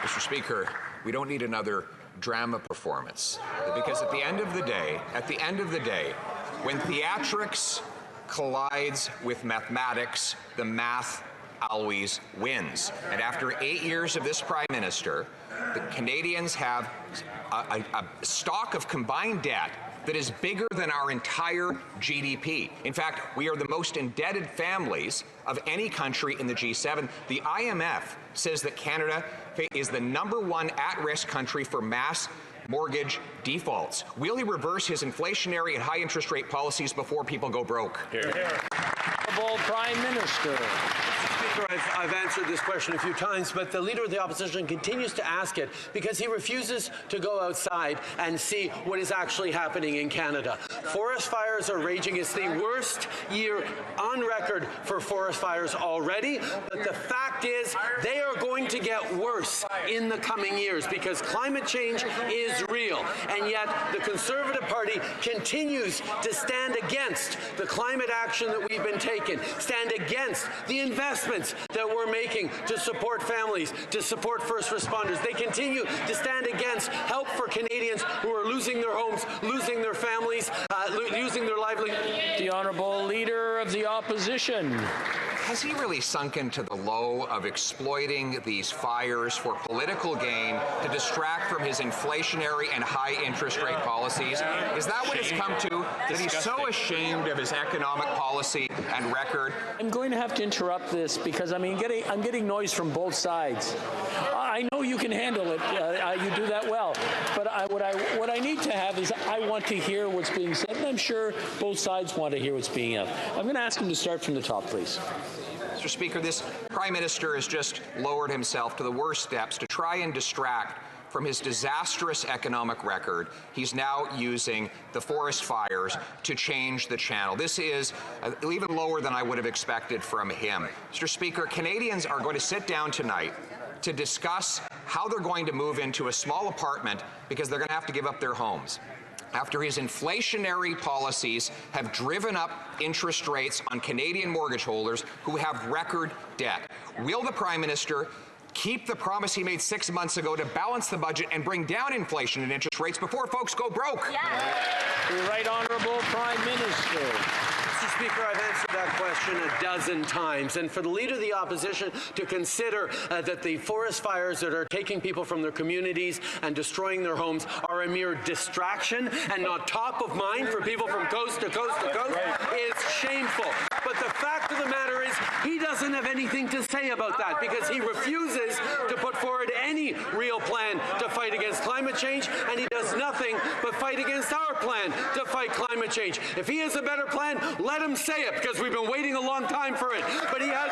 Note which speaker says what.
Speaker 1: Mr. Speaker, we don't need another drama performance, because at the end of the day, when theatrics collides with mathematics, the math always wins. And after 8 years of this Prime Minister, the Canadians have a stock of combined debt that is bigger than our entire GDP. In fact, we are the most indebted families of any country in the G7. The IMF says that Canada is the #1 at-risk country for mass mortgage defaults. Will he reverse his inflationary and high interest rate policies before people go broke?
Speaker 2: Hear, hear. Honourable Prime Minister.
Speaker 3: Mr. Speaker, I've answered this question a few times, but the Leader of the Opposition continues to ask it because he refuses to go outside and see what is actually happening in Canada. Forest fires are raging. It's the worst year on record for forest fires already, but the fact is they are going to get worse in the coming years because climate change is real, and yet the Conservative Party continues to stand against the climate action that we've been taking, stand against the investments that we're making to support families, to support first responders. They continue to stand against help for Canadians who are losing their homes, losing their families, losing their livelihood.
Speaker 2: The Honourable Leader of the Opposition.
Speaker 1: Has he really sunk into the low of exploiting these fires for political gain to distract from his inflationary and high interest rate policies? Is that what it's come to? That he's so ashamed of his economic policy and record?
Speaker 2: I'm going to have to interrupt this because I'm getting noise from both sides. I know you can handle it. You do that well. But what I need to have is I want to hear what's being said, and I'm sure both sides want to hear what's being said. I'm going to ask him to start from the top, please.
Speaker 1: Mr. Speaker, this Prime Minister has just lowered himself to the worst steps to try and distract from his disastrous economic record. He's now using the forest fires to change the channel. This is even lower than I would have expected from him. Mr. Speaker, Canadians are going to sit down tonight to discuss how they're going to move into a small apartment because they're going to have to give up their homes after his inflationary policies have driven up interest rates on Canadian mortgage holders who have record debt. Will the Prime Minister keep the promise he made 6 months ago to balance the budget and bring down inflation and interest rates before folks go broke?
Speaker 2: The Right Honourable Prime Minister.
Speaker 3: Mr. Speaker, I've answered that question a dozen times, and for the Leader of the Opposition to consider that the forest fires that are taking people from their communities and destroying their homes are a mere distraction and not top of mind for people from coast to coast to coast is shameful. But the fact of the matter is he doesn't have anything to say about that because he refuses to put forward any real plan to fight against climate change, and he does nothing but fight against our plan to fight climate change. If he has a better plan, let him say it, because we've been waiting a long time for it. But he has